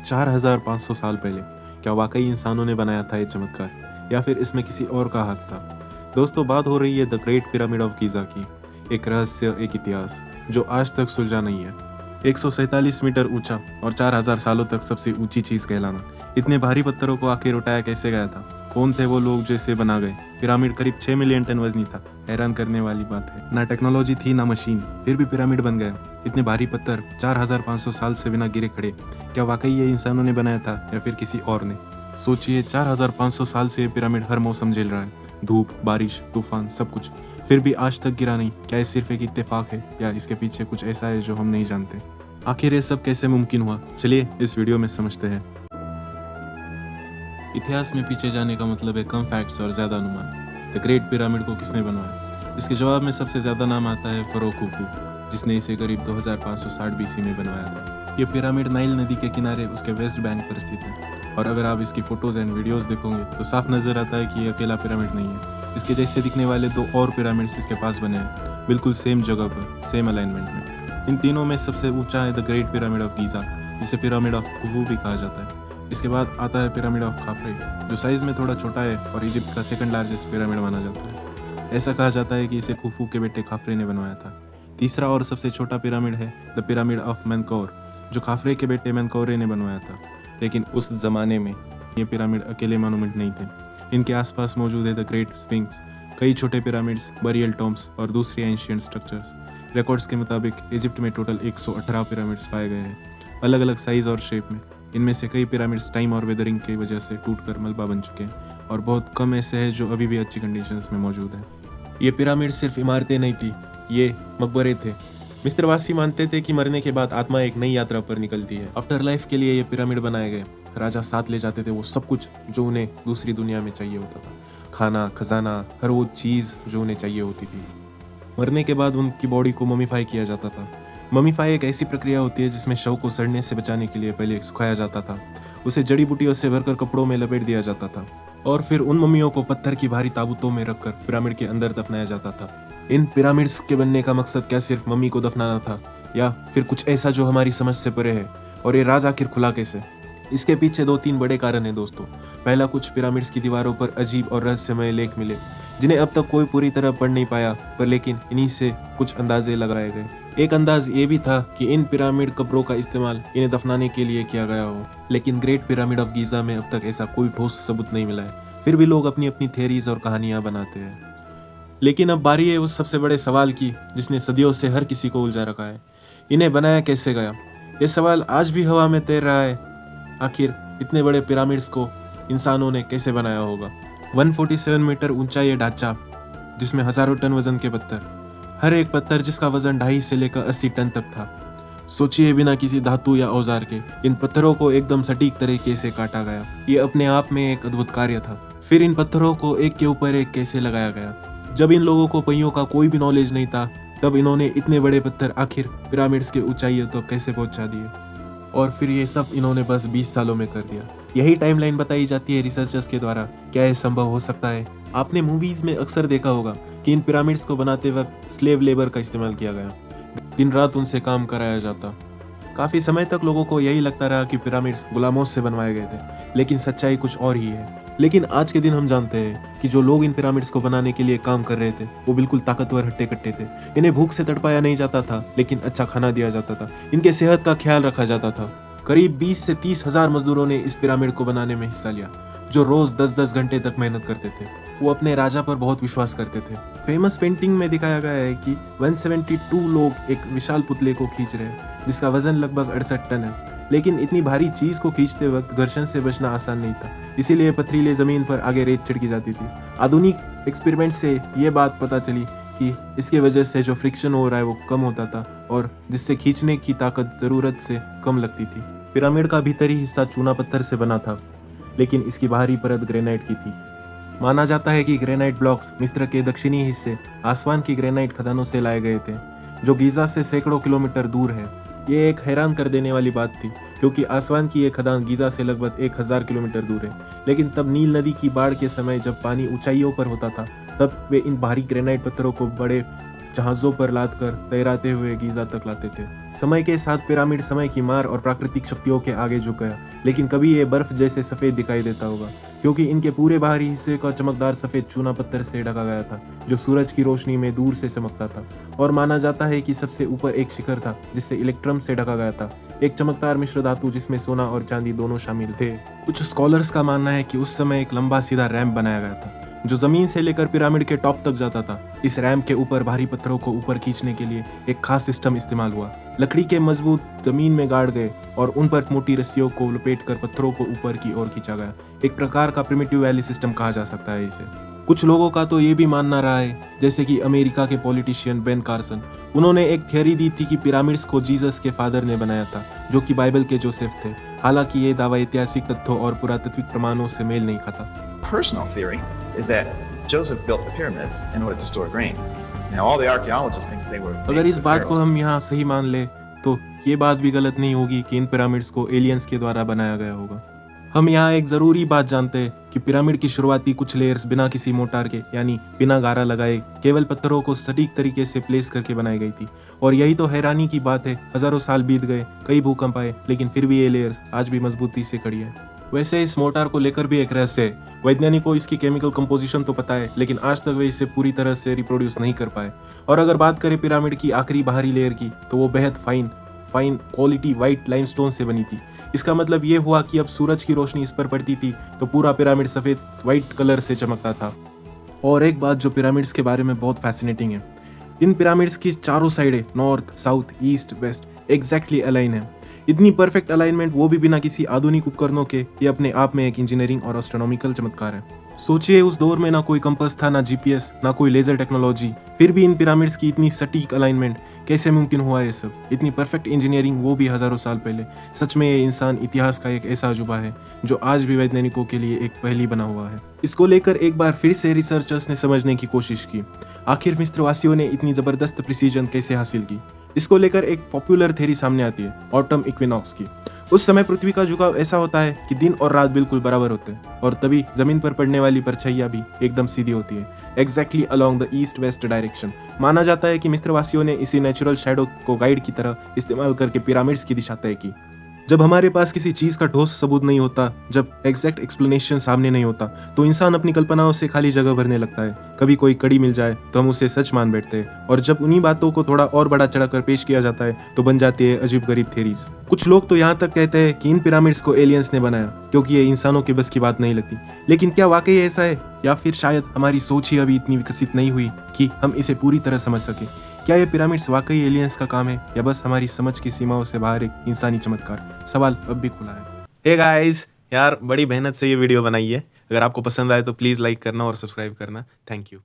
4500 साल पहले। क्या वाकई इंसानों ने बनाया था ये चमत्कार, या फिर इसमें किसी और का हाथ था? दोस्तों, बात हो रही है the great pyramid of Giza की। एक रहस्य, एक इतिहास जो आज तक सुलझा नहीं है। 147 मीटर ऊंचा और 4000 सालों तक सबसे ऊंची चीज़ कहलाना। इतने भारी पत्थरों को आखिर उठाया कैसे गया था? कौन थे वो लोग जो इसे बना गए? पिरामिड करीब 6 मिलियन टन वजनी था। हैरान करने वाली बात है, ना टेक्नोलॉजी थी ना मशीन, फिर भी पिरामिड बन गया। इतने भारी पत्थर 4500 साल से बिना गिरे खड़े। क्या वाकई ये इंसानों ने बनाया था या फिर किसी और ने? सोचिए, 4500 साल से ये पिरामिड हर मौसम झेल रहा है, धूप, बारिश, तूफान, सब कुछ, फिर भी आज तक गिरा नहीं। क्या ये सिर्फ एक इत्तेफाक है या इसके पीछे कुछ ऐसा है जो हम नहीं जानते? आखिर ये सब कैसे मुमकिन हुआ? चलिए इस वीडियो में समझते हैं। इतिहास में पीछे जाने का मतलब है कम फैक्ट्स और ज़्यादा अनुमान। द ग्रेट पिरामिड को किसने बनवाया? इसके जवाब में सबसे ज़्यादा नाम आता है फरो खुफू, जिसने इसे करीब 2560 बीसी में बनवाया था। ये पिरामिड नाइल नदी के किनारे उसके वेस्ट बैंक पर स्थित है, और अगर आप इसकी फ़ोटोज़ एंड वीडियोज़ देखोगे तो साफ नज़र आता है कि ये अकेला पिरामिड नहीं है। इसके जैसे दिखने वाले 2 और पिरामिड्स इसके पास बने हैं, बिल्कुल सेम जगह पर, सेम अलाइनमेंट में। इन तीनों में सबसे ऊंचा है the great pyramid of Giza, जिसे पिरामिड ऑफ खुफू भी कहा जाता है। इसके बाद आता है पिरामिड ऑफ खाफरे, जो साइज़ में थोड़ा छोटा है और इजिप्ट का सेकंड लार्जेस्ट पिरामिड माना जाता है। ऐसा कहा जाता है कि इसे खुफू के बेटे खाफरे ने बनवाया था। तीसरा और सबसे छोटा पिरामिड है द पिरामिड ऑफ मेनकौर, जो खाफरे के बेटे मेनकौरे ने बनवाया था। लेकिन उस जमाने में ये पिरामिड अकेले मोनूमेंट नहीं थे। इनके आसपास मौजूद है द ग्रेट स्फिंक्स, कई छोटे पिरामिड्स, बरियल टॉम्ब्स और दूसरी एंशियंट स्ट्रक्चर्स। रिकॉर्ड्स के मुताबिक इजिप्ट में टोटल 118 पिरामिड्स पाए गए हैं, अलग अलग साइज और शेप में। इनमें से कई पिरामिड्स टाइम और वेदरिंग की वजह से टूटकर मलबा बन चुके हैं, और बहुत कम ऐसे हैं जो अभी भी अच्छी कंडीशंस में मौजूद हैं। ये पिरामिड सिर्फ इमारतें नहीं थी, ये मकबरे थे। मिस्रवासी मानते थे कि मरने के बाद आत्मा एक नई यात्रा पर निकलती है। आफ्टर लाइफ के लिए ये पिरामिड बनाए गए। राजा साथ ले जाते थे वो सब कुछ जो उन्हें दूसरी दुनिया में चाहिए होता था, खाना, खजाना, हर वो चीज़ जो उन्हें चाहिए होती थी। मरने के बाद उनकी बॉडी को ममीफाई किया जाता था। ममीफाई एक ऐसी प्रक्रिया होती है जिसमें शव को सड़ने से बचाने के लिए पहले सुखाया जाता था, उसे जड़ी बूटियों से भरकर कपड़ों में लपेट दिया जाता था, और फिर उन मम्मियों को पत्थर की भारी ताबूतों में रखकर पिरामिड के अंदर दफनाया जाता था। इन पिरामिड्स के बनने का मकसद क्या सिर्फ मम्मी को दफनाना था, या फिर कुछ ऐसा जो हमारी समझ से परे है? और ये राज आखिर खुला कैसे? इसके पीछे 2-3 बड़े कारण हैं दोस्तों। पहला, कुछ पिरामिड्स की दीवारों पर अजीब और रहस्यमय लेख मिले, जिन्हें अब तक कोई पूरी तरह पढ़ नहीं पाया, पर लेकिन इन्हीं से कुछ अंदाजे लगाए गए। एक अंदाज ये भी था कि इन पिरामिड कब्रों का इस्तेमाल इन्हें दफनाने के लिए किया गया हो, लेकिन ग्रेट पिरामिड ऑफ गीज़ा में अब तक ऐसा कोई ठोस सबूत नहीं मिला है। फिर भी लोग अपनी अपनी थ्योरीज और कहानियां बनाते हैं। लेकिन अब बारी है उस सबसे बड़े सवाल की, जिसने सदियों से हर किसी को उलझा रखा है। इन्हें बनाया कैसे गया? ये सवाल आज भी हवा में तैर रहा है। आखिर इतने बड़े पिरामिड्स को इंसानों ने कैसे बनाया होगा? 147 मीटर ऊंचा ये ढांचा, जिसमें हजारों टन वजन के पत्थर, हर एक पत्थर जिसका वजन 2.5 से लेकर 80 टन तक था। सोचिए, बिना किसी धातु या औजार के इन पत्थरों को एकदम सटीक तरीके से काटा गया। ये अपने आप में एक अद्भुत कार्य था। फिर इन पत्थरों को एक के ऊपर एक कैसे लगाया गया? जब इन लोगों को पहियों का कोई भी नॉलेज नहीं था, तब इन्होंने इतने बड़े पत्थर आखिर पिरामिड्स के ऊंचाइयों तक कैसे पहुंचा दिए? और फिर ये सब इन्होंने बस 20 सालों में कर दिया। यही टाइमलाइन बताई जाती है रिसर्चर्स के द्वारा। क्या यह संभव हो सकता है? आपने मूवीज में अक्सर देखा होगा कि इन पिरामिड्स को बनाते वक्त स्लेव लेबर का इस्तेमाल किया गया, दिन रात उनसे काम कराया जाता। काफी समय तक लोगों को यही लगता रहा कि पिरामिड्स गुलामों से बनवाए गए थे, लेकिन सच्चाई कुछ और ही है। लेकिन आज के दिन हम जानते हैं कि जो लोग इन पिरामिड्स को बनाने के लिए काम कर रहे थे, वो बिल्कुल ताकतवर हट्टे कट्टे थे। इन्हें भूख से तड़पाया नहीं जाता था, लेकिन अच्छा खाना दिया जाता था। इनके सेहत का ख्याल रखा जाता था। करीब 20 से 30 हजार मजदूरों ने इस पिरामिड को बनाने में हिस्सा लिया, जो रोज 10-10 घंटे तक मेहनत करते थे। वो अपने राजा पर बहुत विश्वास करते थे। फेमस पेंटिंग में दिखाया गया है कि 172 लोग एक विशाल पुतले को खींच रहे हैं, जिसका वजन लगभग 68 टन है। लेकिन इतनी भारी चीज को खींचते वक्त घर्षण से बचना आसान नहीं था, इसीलिए पथरीले जमीन पर आगे रेत छिड़की जाती थी। आधुनिक एक्सपेरिमेंट से ये बात पता चली कि इसके वजह से जो फ्रिक्शन हो रहा है वो कम होता था, और जिससे खींचने की ताकत जरूरत से कम लगती थी। पिरामिड का भीतरी हिस्सा चूना पत्थर से बना था, लेकिन इसकी बाहरी परत ग्रेनाइट की थी। माना जाता है कि ग्रेनाइट ब्लॉक्स मिस्र के दक्षिणी हिस्से आसवान की ग्रेनाइट खदानों से लाए गए थे, जो गीज़ा से सैकड़ों किलोमीटर दूर है। ये एक हैरान कर देने वाली बात थी, क्योंकि आसवान की ये खदान गीज़ा से लगभग 1000 किलोमीटर दूर है। लेकिन तब नील नदी की बाढ़ के समय जब पानी ऊंचाइयों पर होता था, तब वे इन भारी ग्रेनाइट पत्थरों को बड़े जहाज़ों पर लादकर तैराते हुए गीज़ा तक लाते थे। समय के साथ पिरामिड समय की मार और प्राकृतिक शक्तियों के आगे झुक गया, लेकिन कभी ये बर्फ जैसे सफ़ेद दिखाई देता होगा, क्योंकि इनके पूरे बाहरी हिस्से का चमकदार सफ़ेद चूना पत्थर से ढका गया था, जो सूरज की रोशनी में दूर से चमकता था। और माना जाता है कि सबसे ऊपर एक शिखर था, जिससे इलेक्ट्रम से ढका गया था, एक चमकदार मिश्र धातु जिसमें सोना और चांदी दोनों शामिल थे। कुछ स्कॉलर्स का मानना है कि उस समय एक लंबा सीधा रैंप बनाया गया था, जो जमीन से लेकर पिरामिड के टॉप तक जाता था। इस रैंप के ऊपर भारी पत्थरों को ऊपर खींचने के लिए एक खास सिस्टम इस्तेमाल हुआ। लकड़ी के मजबूत जमीन में गाड़ गए और उन पर मोटी रस्सियों को लपेटकर पत्थरों को ऊपर की ओर खींचा गया। एक प्रकार का प्रिमिटिव वैली सिस्टम कहा जा सकता है इसे। कुछ लोगों का तो ये भी मानना रहा है, जैसे कि अमेरिका के पॉलिटिशियन बेन कार्सन, उन्होंने एक थ्योरी दी थी कि पिरामिड्स को जीसस के फादर ने बनाया था, जो कि बाइबल के जोसेफ थे। हालांकि ये दावा ऐतिहासिक तथ्यों और पुरातात्विक प्रमाणों से मेल नहीं खाता। Personal theory is that Joseph built the pyramids in order to store grain. Now all the archaeologists think they were. अगर इस बात को हम यहाँ सही मान ले तो ये बात भी गलत नहीं होगी कि इन पिरामिड्स को एलियंस के द्वारा बनाया गया होगा। हम यहाँ एक ज़रूरी बात जानते हैं कि पिरामिड की शुरुआती कुछ लेयर्स बिना किसी मोटार के, यानी बिना गारा लगाए, केवल पत्थरों को सटीक तरीके से प्लेस करके बनाई गई थी। और यही तो हैरानी की बात है, हजारों साल बीत गए, कई भूकंप आए, लेकिन फिर भी ये लेयर्स आज भी मजबूती से खड़ी है। वैसे इस मोटार को लेकर भी एक रहस्य है। वैज्ञानिकों को इसकी केमिकल कंपोजिशन तो पता है, लेकिन आज तक वे इसे पूरी तरह से रिप्रोड्यूस नहीं कर पाए। और अगर बात करें पिरामिड की आखिरी बाहरी लेयर की, तो वो बेहद फाइन क्वालिटी वाइट लाइमस्टोन से बनी थी। इसका मतलब ये हुआ कि अब सूरज की रोशनी इस पर पड़ती थी तो पूरा पिरामिड सफ़ेद वाइट कलर से चमकता था। और एक बात जो पिरामिड्स के बारे में बहुत फैसिनेटिंग है, इन पिरामिड्स की चारों साइडें north, south, east, west exactly align है। इतनी परफेक्ट अलाइनमेंट, वो भी बिना किसी आधुनिक उपकरणों के, ये अपने आप में एक इंजीनियरिंग और एस्ट्रोनॉमिकल चमत्कार है। सोचिए उस दौर में ना कोई कंपास था, ना जीपीएस, ना कोई लेजर टेक्नोलॉजी, फिर भी इन पिरामिड्स की इतनी सटीक अलाइनमेंट कैसे मुमकिन हुआ? ये सब इतनी परफेक्ट इंजीनियरिंग, वो भी हजारों साल पहले। सच में ये इंसान इतिहास का एक ऐसा अजूबा है जो आज भी वैज्ञानिकों के लिए एक पहेली बना हुआ है। इसको लेकर एक बार फिर से रिसर्चर्स ने समझने की कोशिश की, आखिर मिस्रवासियों ने इतनी जबरदस्त प्रिसीजन कैसे हासिल की। इसको लेकर एक पॉपुलर थ्योरी सामने आती है, ऑटम इक्विनॉक्स की। उस समय पृथ्वी का झुकाव ऐसा होता है कि दिन और रात बिल्कुल बराबर होते हैं, और तभी जमीन पर पड़ने वाली परछाइयां भी एकदम सीधी होती है, exactly along the east west direction. माना जाता है कि मिस्रवासियों ने इसी नेचुरल शैडो को गाइड की तरह इस्तेमाल करके पिरामिड्स की दिशा तय की। जब हमारे पास किसी चीज़ का ठोस सबूत नहीं होता, जब एग्जैक्ट एक्सप्लेनेशन सामने नहीं होता, तो इंसान अपनी कल्पनाओं से खाली जगह भरने लगता है। कभी कोई कड़ी मिल जाए तो हम उसे सच मान बैठते हैं, और जब उन्हीं बातों को थोड़ा और बड़ा चढ़ाकर पेश किया जाता है तो बन जाती है अजीब गरीब थ्योरीज। कुछ लोग तो यहाँ तक कहते हैं कि इन पिरामिड्स को एलियंस ने बनाया, क्योंकि ये इंसानों के बस की बात नहीं लगती। लेकिन क्या वाकई ऐसा है, या फिर शायद हमारी सोच ही अभी इतनी विकसित नहीं हुई कि हम इसे पूरी तरह समझ सके? क्या ये पिरामिड्स वाकई एलियंस का काम है, या बस हमारी समझ की सीमाओं से बाहर एक इंसानी चमत्कार? सवाल अब भी खुला है। हे गाइस, यार बड़ी मेहनत से ये वीडियो बनाई है। अगर आपको पसंद आए तो प्लीज़ लाइक करना और सब्सक्राइब करना। Thank you.